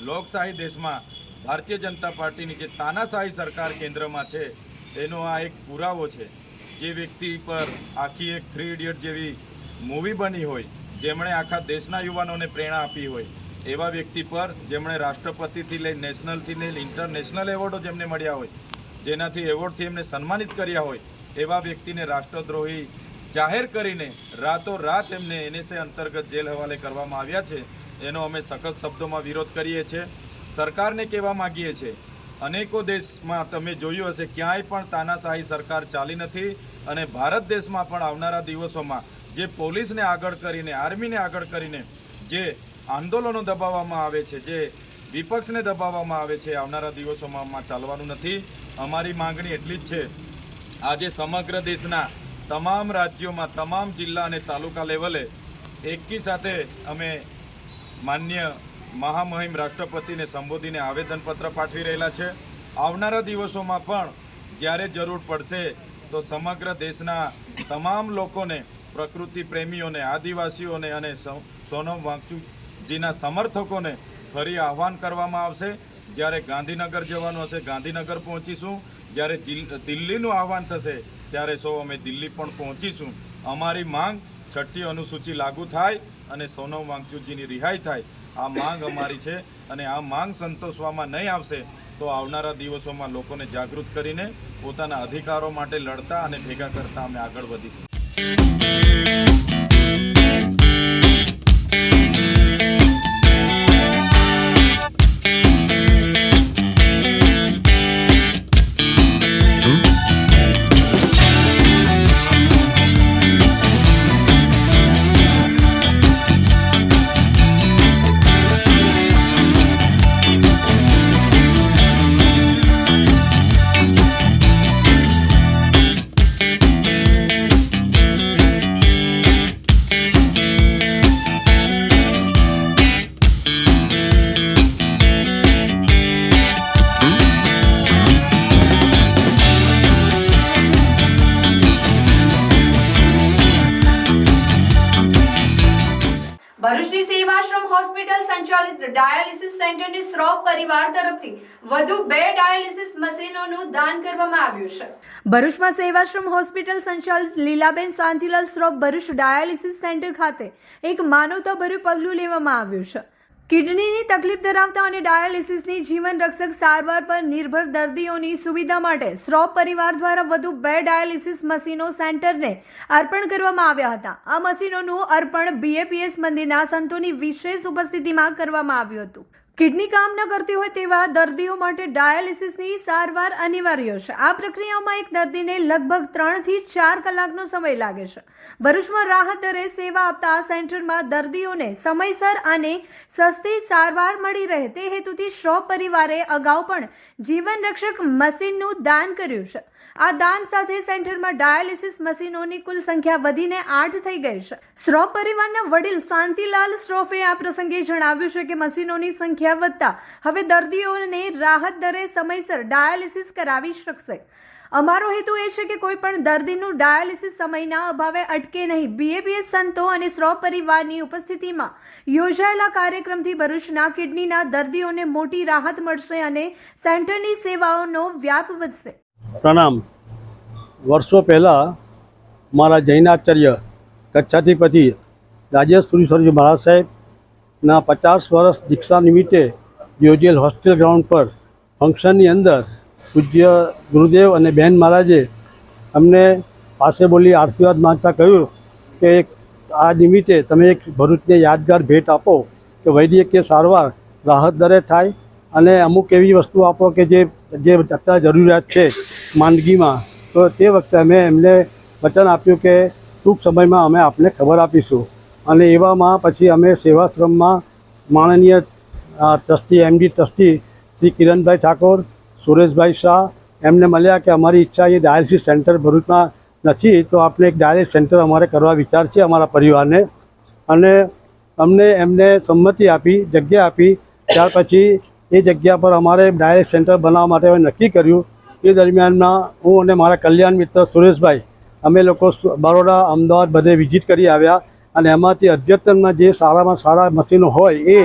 લોકશાહી દેશમાં ભારતીય જનતા પાર્ટીની જે તાનાશાહી સરકાર કેન્દ્રમાં છે એનો આ એક પુરાવો છે. જે વ્યક્તિ પર આખી એક 3 ઇડિયટ જેવી મૂવી બની હોય, જેમણે આખા દેશના યુવાનોને પ્રેરણા આપી હોય, એવા વ્યક્તિ પર જેમણે રાષ્ટ્રપતિથી લઈ નેશનલથી લઈ ઇન્ટરનેશનલ એવોર્ડો જેમને મળ્યા હોય, જેનાથી એવોર્ડથી એમને સન્માનિત કર્યા હોય, એવા વ્યક્તિને રાષ્ટ્રદ્રોહી જાહેર કરીને રાતોરાત એમને NSA અંતર્ગત જેલ હવાલે કરવામાં આવ્યા છે. એનો અમે સખત શબ્દોમાં વિરોધ કરીએ છીએ. સરકારને કહેવા માગીએ છીએ, અનેકો દેશમાં તમે જોયું હશે ક્યાંય પણ તાનાશાહી સરકાર ચાલી નથી, અને ભારત દેશમાં પણ આવનારા દિવસોમાં જે પોલીસને આગળ કરીને, આર્મીને આગળ કરીને જે આંદોલનો દબાવવામાં આવે છે, જે વિપક્ષને દબાવવામાં આવે છે, આવનારા દિવસોમાં ચાલવાનું નથી. અમારી માંગણી એટલી જ છે, આજે સમગ્ર દેશના તમામ રાજ્યોમાં, તમામ જિલ્લા અને તાલુકા લેવલે એકી સાથે અમે માન્ય મહામહિમ રાષ્ટ્રપતિને સંબોધીને આવેદનપત્ર પાઠવી રહેલા છે. આવનારા દિવસોમાં પણ જ્યારે જરૂર પડશે તો સમગ્ર દેશના તમામ લોકોને, પ્રકૃતિ પ્રેમીઓને, આદિવાસીઓને અને સોનમ વાંગચુકજીના સમર્થકોને ફરી આહ્વાન કરવામાં આવશે. જ્યારે ગાંધીનગર જવાનું હશે ગાંધીનગર પહોંચીશું, જ્યારે દિલ્હીનું આહ્વાન થશે ત્યારે અમે દિલ્હી પણ પહોંચીશું. અમારી માંગ 6ઠ્ઠી અનુસૂચિ લાગુ થાય અને સોનમ વાંગચુકજીની રિહાઈ થાય, આ માંગ અમારી છે. અને આ માંગ સંતોષવામાં નહીં આવશે તો આવનારા દિવસોમાં લોકોને જાગૃત કરીને પોતાના અધિકારો માટે લડતા અને ભેગા કરતા અમે આગળ વધીશું. ભરૂચની સેવાશ્રમ હોસ્પિટલ સંચાલિત ડાયાલિસિસ સેન્ટરની શ્રોફ પરિવાર તરફથી વધુ 2 ડાયાલિસિસ મશીનોનું દાન કરવામાં આવ્યું છે. ભરૂચમાં સેવાશ્રમ હોસ્પિટલ સંચાલિત લીલાબેન શાંતિલાલ શ્રોફ ભરૂચ ડાયાલિસિસ સેન્ટર ખાતે એક માનવતાભર્યું પગલું લેવામાં આવ્યું છે. કિડનીની તકલીફ ધરાવતા અને ડાયાલિસિસની જીવન રક્ષક સારવાર પર નિર્ભર દર્દીઓની સુવિધા માટે શ્રોફ પરિવાર દ્વારા વધુ 2 ડાયાલિસિસ મશીનો સેન્ટરને અર્પણ કરવામાં આવ્યા હતા. આ મશીનોનું અર્પણ BAPS મંદિરના સંતોની વિશેષ ઉપસ્થિતિમાં કરવામાં આવ્યું હતું. કિડની કામ ન કરતી હોય તેવા દર્દીઓ માટે ડાયાલિસિસની સારવાર અનિવાર્ય છે. આ પ્રક્રિયામાં એક દર્દીને લગભગ 3 થી 4 કલાકનો સમય લાગે છે. ભરૂચમાં રાહત દરે સેવા આપતા આ સેન્ટરમાં દર્દીઓને સમયસર અને સસ્તી સારવાર મળી રહે તે હેતુથી શ્રોફ પરિવારે અગાઉ પણ જીવન રક્ષક મશીનનું દાન કર્યું છે. આ દાન સાથે સેન્ટરમાં ડાયાલિસિસ મશીનોની કુલ સંખ્યા વધીને 8 થઈ ગઈ છે. શ્રોફ પરિવારના વડીલ શાંતિલાલ શ્રોફે આ પ્રસંગે જણાવ્યું છે કે મશીનોની સંખ્યા વધતા હવે દર્દીઓને રાહત દરે સમયસર ડાયાલિસિસ કરાવી શકશે. અમારો હેતુ એ છે કે કોઈ પણ દર્દીનું ડાયાલિસિસ સમયના અભાવે અટકે નહીં. BAPS સંતો અને શ્રોફ પરિવારની ઉપસ્થિતિમાં યોજાયેલા કાર્યક્રમથી ભરૂચના કિડનીના દર્દીઓને મોટી રાહત મળશે અને સેન્ટરની સેવાઓનો વ્યાપ વધશે. પ્રણામ. વર્ષો પહેલાં મારા જૈનાચાર્ય કચ્છાધિપતિ રાજેશ સુરીશ્વરજી મહારાજ સાહેબના 50 વર્ષ દીક્ષા નિમિત્તે યોજેલ હોસ્ટેલ ગ્રાઉન્ડ પર ફંક્શનની અંદર પૂજ્ય ગુરુદેવ અને બહેન મહારાજે અમને પાસે બોલી આશીર્વાદ માંગતા કહ્યું કે આ નિમિત્તે તમે એક ભરૂચને યાદગાર ભેટ આપો કે વૈદ્યકીય સારવાર રાહત દરે થાય અને અમુક એવી વસ્તુ આપો કે જે અત્યારે જરૂરિયાત છે માંદગીમાં. તો તે વખતે અમે એમને વચન આપ્યું કે ટૂંક સમયમાં અમે આપને ખબર આપીશું. અને એવામાં પછી અમે સેવાશ્રમમાં માનનીય trustee MD trustee Shri Kiranbhai Thakor, Sureshbhai Shah એમને મળ્યા કે અમારી ઈચ્છા એ ડાયાલિસિસ સેન્ટર ભરૂચમાં નથી તો આપણે એક ડાયાલિસિસ સેન્ટર અમારે કરવા વિચાર છે અમારા પરિવારને. અને અમને એમને સંમતિ આપી, જગ્યા આપી. ત્યાર પછી એ જગ્યા પર અમારે ડાયાલિસિસ સેન્ટર બનાવવા માટે અમે નક્કી કર્યું. એ દરમિયાનમાં હું અને મારા કલ્યાણ મિત્ર સુરેશભાઈ અમે લોકો બરોડા, અમદાવાદ બધે વિઝિટ કરી આવ્યા અને એમાંથી અદ્યતનમાં જે સારામાં સારા મશીનો હોય એ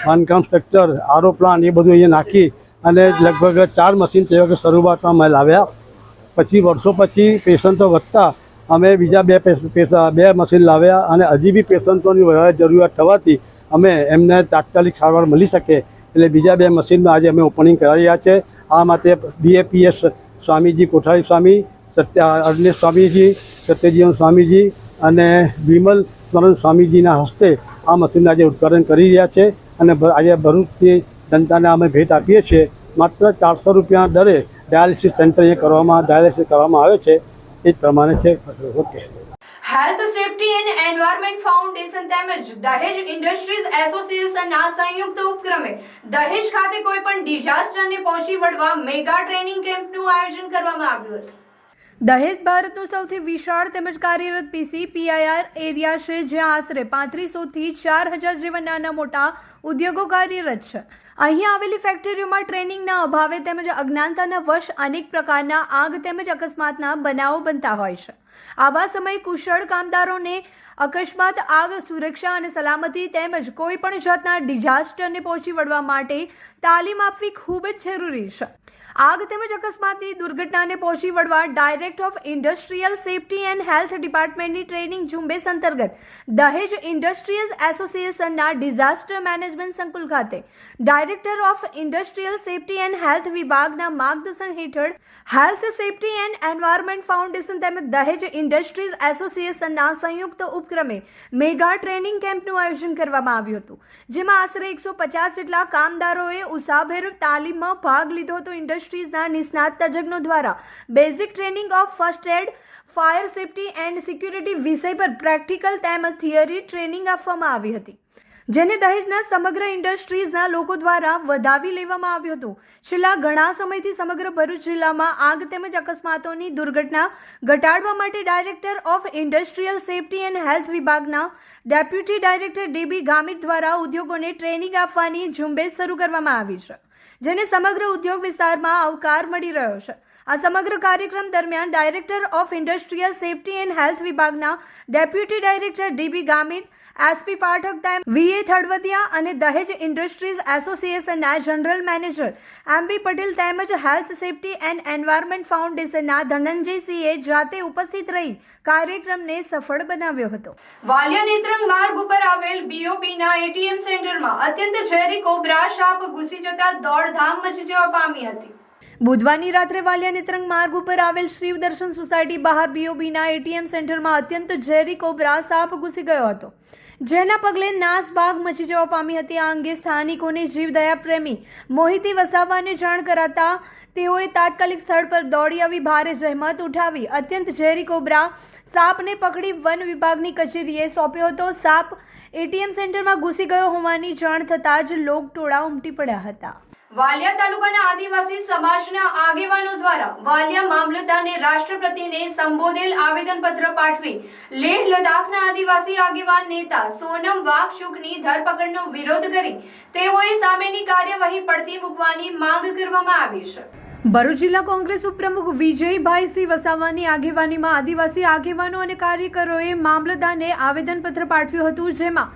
બાંધકામ સ્ટ્રક્ચર, RO પ્લાન એ બધું અહીંયા નાખી અને લગભગ 4 મશીન તે વખતે શરૂઆતમાં અમે લાવ્યા. પછી વર્ષો પછી પેશન્ટો વધતા અમે બીજા બે મશીન લાવ્યા અને હજી બી પેશન્ટોની વધારે જરૂરિયાત થવાથી અમે એમને તાત્કાલિક સારવાર મળી શકે એટલે બીજા 2 મશીનનું આજે અમે ઓપનિંગ કરી રહ્યા છે. આ માટે BAPS સ્વામીજી, કોઠારી સ્વામી, અરણેશ સ્વામીજી, સત્યજીવન સ્વામીજી અને વિમલ સ્મરણ સ્વામીજીના હસ્તે આ મશીનનું આજે ઉદ્ઘાટન કરી રહ્યા છે. અને આજે ભરૂચની જનતાને અમે ભેટ આપીએ છીએ. માત્ર 400 રૂપિયા દરે ડાયાલિસિસ સેન્ટર અહીંયા ડાયાલિસિસ કરવામાં આવે છે. એ જ પ્રમાણે છે. Okay. Health safety and environment foundation તેમજ દહેજ ઇન્ડસ્ટ્રીઝ એસોસિએશનના સંયુક્ત ઉપક્રમે દહેજ ખાતે કોઈ પણ ડિઝાસ્ટરને પહોંચી વળવા મેગા ટ્રેનિંગ કેમ્પનું આયોજન કરવામાં આવ્યું હતું. દહેજ ભારતનું સૌથી વિશાળ તેમજ કાર્યરત PIR એરિયા છે જ્યાં આશરે 3500 થી 4000 જેવા નાના મોટા ઉદ્યોગો કાર્યરત છે. અહીં આવેલી ફેક્ટરીઓમાં ટ્રેનિંગના અભાવે તેમજ અજ્ઞાનતાના વશ અનેક પ્રકારના આગ તેમજ અકસ્માતના બનાવો બનતા હોય છે. આવા સમયે કુશળ કામદારોને અકસ્માત, આગ, સુરક્ષા અને સલામતી તેમજ કોઈ પણ જાતના ડિઝાસ્ટરને પહોંચી વળવા માટે તાલીમ આપવી ખૂબ જ જરૂરી છે. આગ તેમજ અકસ્માતની દુર્ઘટનાને પહોંચી વળવા director of industrial safety and health ડિપાર્ટમેન્ટની ટ્રેનિંગ ઝુંબેશ અંતર્ગત દહેજ ઇન્ડસ્ટ્રીઝ એસોસિએશનના ડિઝાસ્ટર મેનેજમેન્ટ સંકુલ ખાતે director of industrial safety and health વિભાગના માર્ગદર્શન હેઠળ health safety and environment foundation તેમજ દહેજ ઇન્ડસ્ટ્રીઝ એસોસિએશનના સંયુક્ત ઉપક્રમે મેગા ટ્રેનિંગ કેમ્પનું આયોજન કરવામાં આવ્યું હતું. જેમાં આશરે 150 જેટલા કામદારોએ ઉત્સાહભેર તાલીમમાં ભાગ લીધો હતો. ઇન્ડસ્ટ્રીઝના નિષ્ણાત તજજ્ઞો દ્વારા basic training of first aid, fire safety and security વિષય પર પ્રેક્ટિકલ તેમજ થિયરી ટ્રેનિંગ આપવામાં આવી હતી, જેને દહેજના સમગ્ર ઇન્ડસ્ટ્રીઝના લોકો દ્વારા વધાવી લેવામાં આવ્યું હતું. છેલ્લા ઘણા સમયથી સમગ્ર ભરૂચ જિલ્લામાં આગ તેમજ અકસ્માતોની દુર્ઘટના ઘટાડવા માટે director of industrial safety and health વિભાગના ડેપ્યુટી ડાયરેક્ટર DB ગામિત દ્વારા ઉદ્યોગોને ટ્રેનિંગ આપવાની ઝુંબેશ શરૂ કરવામાં આવી છે, જેને સમગ્ર ઉદ્યોગ વિસ્તારમાં આવકાર મળી રહ્યો છે. આ સમગ્ર કાર્યક્રમ દરમિયાન director of industrial safety and health વિભાગના deputy director DB Gamit, SP Pathak તેમજ VA થડવદિયા અને દહેજ ઇન્ડસ્ટ્રીઝ એસોસિએશનના જનરલ મેનેજર MB પટેલ તેમજ હેલ્થ સેફટી એન્ડ એન્વાયરમેન્ટ ફાઉન્ડેશનના ધનંજયસિંહે જાતે ઉપસ્થિત રહી કાર્યક્રમને સફળ બનાવ્યો હતો. વાલિયા નેત્રંગ માર્ગ ઉપર આવેલ BOPના ATM સેન્ટરમાં અત્યંત ઝેરી કોબરા સાપ ઘૂસી જતા દોડધામ મચી જવા પામી હતી. બુધવારની રાત્રે વાલિયા નેત્રંગ માર્ગ ઉપર આવેલ શિવ દર્શન સોસાયટી બહાર BOPના ATM સેન્ટરમાં અત્યંત ઝેરી કોબરા સાપ ઘૂસી ગયો હતો. જેના પગલે નાસભાગ મચી જવા પામી હતી. આ અંગે સ્થાનિકોને જીવદયા પ્રેમી મોહિતી વસાવાને જાણ કરાતા તેઓએ તાત્કાલિક સ્થળ પર દોડી આવી ભારે જહેમત ઉઠાવી અત્યંત ઝેરી કોબરા સાપને પકડી વન વિભાગની કચેરીએ સોંપ્યો હતો. સાપ એટીએમ સેન્ટરમાં ઘૂસી ગયો હોવાની જાણ થતાં જ લોકટોળા ઉમટી પડ્યા હતા. વાલિયા તાલુકાના આદિવાસી સમાજના આગેવાનો દ્વારા વાલિયા મામલતદારને રાષ્ટ્રપતિને સંબોધેલ આવેદનપત્ર પાઠવી લેહ લદ્દાખના આદિવાસી આગેવાન નેતા સોનમ વાકચુકની ધરપકડનો વિરોધ કરી તેઓએ સામેની કાર્યવાહી પડતી મૂકવાની માંગ કરવામાં આવી છે. ભરૂચ જિલ્લા કોંગ્રેસ ઉપપ્રમુખ વિજયભાઈ સિંહ વસાવાની આગેવાનીમાં આદિવાસી આગેવાનો અને કાર્યકરોએ મામલતદારને આવેદનપત્ર પાઠવ્યું હતું, જેમાં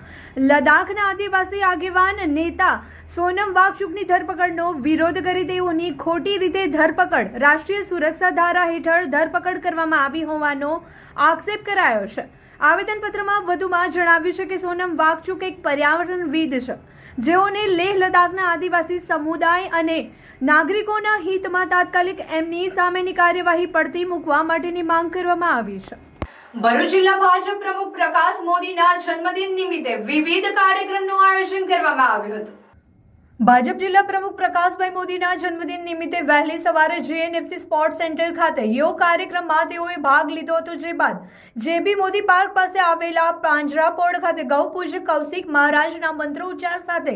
લદ્દાખના આદિવાસી આગેવાન નેતા સોનમ વાકચુકની ધરપકડનો વિરોધ કરી તેઓની ખોટી રીતે ધરપકડ રાષ્ટ્રીય સુરક્ષા ધારા હેઠળ ધરપકડ કરવામાં આવી હોવાનો આક્ષેપ કરાયો છે. આવેદનપત્રમાં વધુમાં જણાવ્યું છે કે સોનમ વાકચુક એક પર્યાવરણવિદ છે, જેઓને લેહ લદ્દાખના આદિવાસી સમુદાય અને નાગરિકોના હિતમાં તાત્કાલિક એમની સામેની કાર્યવાહી પડતી મૂકવા માટેની માંગ કરવામાં આવી છે. ભરૂચ જિલ્લા ભાજપ પ્રમુખ પ્રકાશ મોદીના જન્મદિન નિમિત્તે વિવિધ કાર્યક્રમનું આયોજન કરવામાં આવ્યું હતું. ભાજપ જિલ્લા પ્રમુખ પ્રકાશભાઈ મોદીના જન્મદિન નિમિત્તે વહેલી સવારે જેએનએફસી સ્પોર્ટ સેન્ટર ખાતે યોગ કાર્યક્રમમાં તેઓએ ભાગ લીધો હતો, જે બાદ જેબી મોદી પાર્ક પાસે આવેલા પાંજરાપોળ ખાતે ગૌ પૂજક કૌશિક મહારાજના મંત્રોચ્ચાર સાથે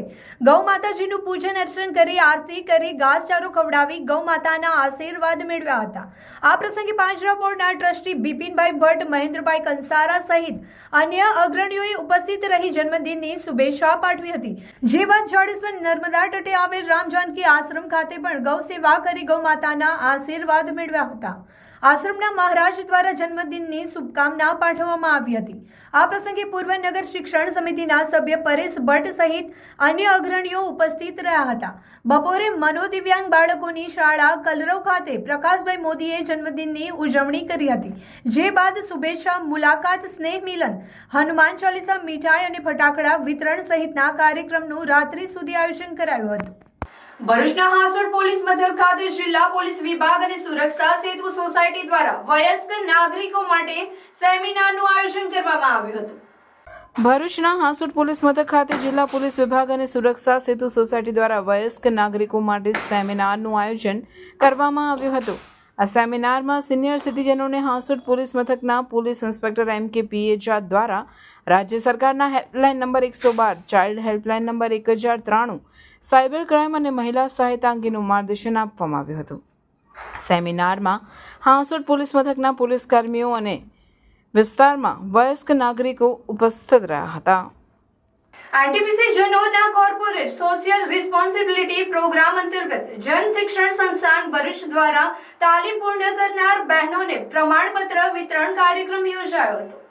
ગૌ માતાજીનું પૂજન અર્ચન કરી આરતી કરી ઘાસચારો ખવડાવી ગૌ માતાના આશીર્વાદ મેળવ્યા હતા. આ પ્રસંગે પાંજરાપોળના ટ્રસ્ટી બિપિનભાઈ ભટ્ટ, મહેન્દ્રભાઈ કંસારા સહિત અન્ય અગ્રણીઓએ ઉપસ્થિત રહી જન્મદિનની શુભેચ્છા પાઠવી હતી. જે બાદ જાડેશ્વર નર્મદા તટે આવેલ રામ જાનકી આશ્રમ ખાતે પણ ગૌ સેવા કરી ગૌ માતાના આશીર્વાદ મેળવ્યા હતા. આશ્રમના મહારાજ દ્વારા જન્મદિનની શુભકામના પાઠવવામાં આવી હતી. આ પ્રસંગે પૂર્વ નગર શિક્ષણ સમિતિના સભ્ય પરેશ ભટ્ટ સહિત અન્ય અગ્રણીઓ ઉપસ્થિત રહ્યા હતા. બપોરે મનોદિવ્યાંગ બાળકોની શાળા કલરવ ખાતે પ્રકાશભાઈ મોદીએ જન્મદિનની ઉજવણી કરી હતી. જે બાદ શુભેચ્છા મુલાકાત, સ્નેહ મિલન, હનુમાન ચાલીસા, મીઠાઈ અને ફટાકડા વિતરણ સહિતના કાર્યક્રમનું રાત્રિ સુધી આયોજન કરાયું હતું. ભરૂચના હાંસોડ પોલીસ મથક ખાતે જિલ્લા પોલીસ વિભાગ અને સુરક્ષા સેતુ સોસાયટી દ્વારા વયસ્ક નાગરિકો માટે સેમિનારનું આયોજન કરવામાં આવ્યું હતું. ભરૂચના હાંસોડ પોલીસ મથક ખાતે જિલ્લા પોલીસ વિભાગ અને સુરક્ષા સેતુ સોસાયટી દ્વારા વયસ્ક નાગરિકો માટે સેમિનારનું આયોજન કરવામાં આવ્યું હતું. આ સેમિનારમાં સિનિયર સિટીઝનોને હાંસોડ પોલીસ મથકના પોલીસ ઇન્સ્પેક્ટર એમ.કે. પીએચઆર દ્વારા રાજ્ય સરકારના helpline number 112, child helpline number 1093, cyber crime અને મહિલા સહાયતા અંગેનું માર્ગદર્શન આપવામાં આવ્યું હતું. સેમિનારમાં હાંસોડ પોલીસ મથકના પોલીસ કર્મીઓ અને વિસ્તારમાં વયસ્ક નાગરિકો ઉપસ્થિત રહ્યા હતા. એનટીપીસી જનોરના કોર્પોરેટ સોશિયલ રિસ્પોન્સિબિલિટી પ્રોગ્રામ અંતર્ગત જન શિક્ષણ સંસ્થાન ભરૂચ દ્વારા તાલીમ પૂર્ણ કરનાર બહેનોને પ્રમાણપત્ર વિતરણ કાર્યક્રમ યોજાયો હતો.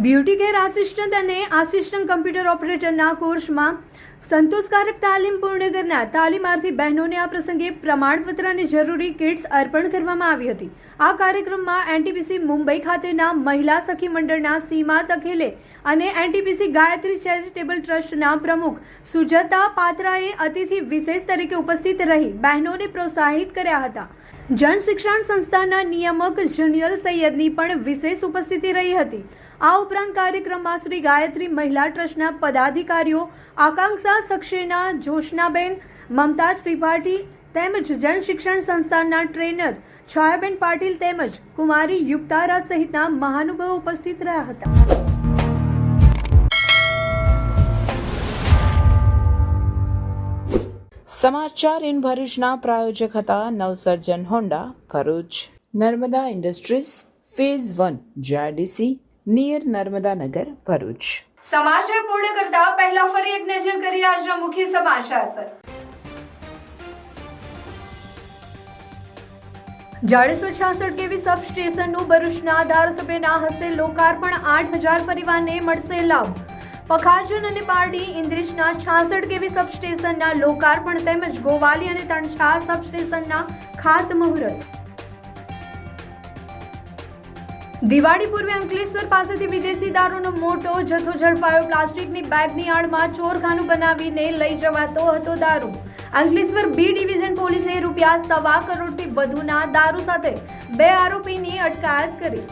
બ્યુટી કેર આસિસ્ટન્ટ અને આસિસ્ટન્ટ કમ્પ્યુટર ઓપરેટરના કોર્સમાં સંતોષકારક તાલીમ પૂર્ણ કરનાર તાલીમાર્થી બહેનોને આ પ્રસંગે પ્રમાણપત્ર અને જરૂરી કિટ્સ અર્પણ કરવામાં આવી હતી. આ કાર્યક્રમમાં એનટીપીસી મુંબઈ ખાતેના મહિલા સખી મંડળના સીમા તખેલે અને એનટીપીસી ગાયત્રી ચેરિટેબલ ટ્રસ્ટના પ્રમુખ સુજતા પાત્રાએ અતિથિ વિશેષ તરીકે ઉપસ્થિત રહી બહેનોને પ્રોત્સાહિત કર્યા હતા. જન શિક્ષણ સંસ્થાના નિયામક જનિયલ સૈયદની પણ વિશેષ ઉપસ્થિતિ રહી હતી. આ ઉપરાંત કાર્યક્રમમાં શ્રી ગાયત્રી મહિલા ટ્રસ્ટના પદાધિકારીઓ આકાંક્ષા સક્સેના જોશનાબેન, મમતાજ ત્રિપાઠી તેમજ જન શિક્ષણ સંસ્થાનના ટ્રેનર છાયાબેન પાટીલ તેમજ કુમારી યુક્તારા સહિતના મહાનુભાવો ઉપસ્થિત રહ્યા હતા. સમાચાર ઇન ભરૂચના પ્રાયોજક હતા નવસર્જન Honda Bharuch, Narmada industries, phase 1, JDC, near Narmada Nagar Bharuch. સમાચાર પૂર્ણ કરતા પહેલા ફરી એક નજર કરીએ આજના મુખ્ય સમાચાર પર. જાડેશ્વર 66 કેવી સબસ્ટેશનનું ભરૂચના ધારાસભ્યના હસ્તે લોકાર્પણ. 8000 પરિવારને મળશે લાભ. પખાજન અને પારડી ઇન્દ્રિશના 66 કેવી સબસ્ટેશનના લોકાર્પણ તેમજ ગોવાલી અને તણછા સબસ્ટેશનના ખાતમુહૂર્ત. દિવાળી પૂર્વે અંકલેશ્વર પાસેથી વિદેશી દારૂનો મોટો જથ્થો ઝડપાયો. પ્લાસ્ટિકની બેગની આડમાં ચોરખાનું બનાવીને લઈ જવાતો હતો દારૂ. અંકલેશ્વર બી ડિવિઝન પોલીસે ₹1.25 કરોડથી વધુના દારૂ સાથે 2 આરોપીની અટકાયત કરી.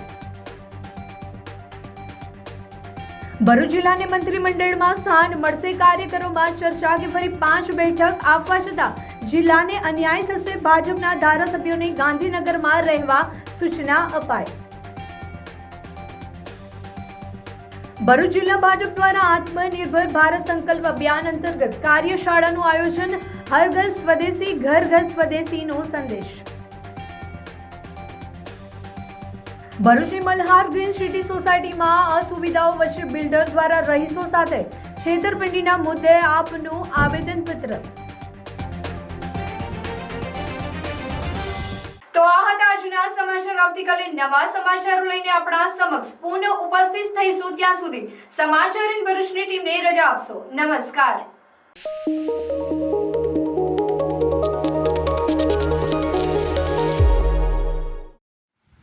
ભરૂચ જિલ્લાને મંત્રીમંડળમાં સ્થાન મળશે, કાર્યકરોમાં ચર્ચા કે ફરી 5 બેઠક આપવા છતાં જિલ્લાને અન્યાય થશે, ભાજપના ધારાસભ્યોને ગાંધીનગરમાં રહેવા સૂચના અપાઈ. ભરૂચ જિલ્લા ભાજપ દ્વારા આત્મનિર્ભર ભારત સંકલ્પ અભિયાન અંતર્ગત કાર્યશાળાનું આયોજન, હર ઘર સ્વદેશી ઘર ઘર સ્વદેશીનો સંદેશ. ભરૂચની મલ્હાર ગ્રીન સિટી સોસાયટીમાં અસુવિધાઓ વચ્ચે બિલ્ડર દ્વારા રહીશો સાથે છેતરપિંડીના મુદ્દે આપનું આવેદનપત્ર. તો આ હતા આજના સમાચાર. આવતીકાલે નવા સમાચારો લઈને આપણા સમક્ષ પુનઃ ઉપસ્થિત થઈશું. ત્યાં સુધી સમાચાર ઇન ભરૂચની ટીમને રજા આપશો. નમસ્કાર.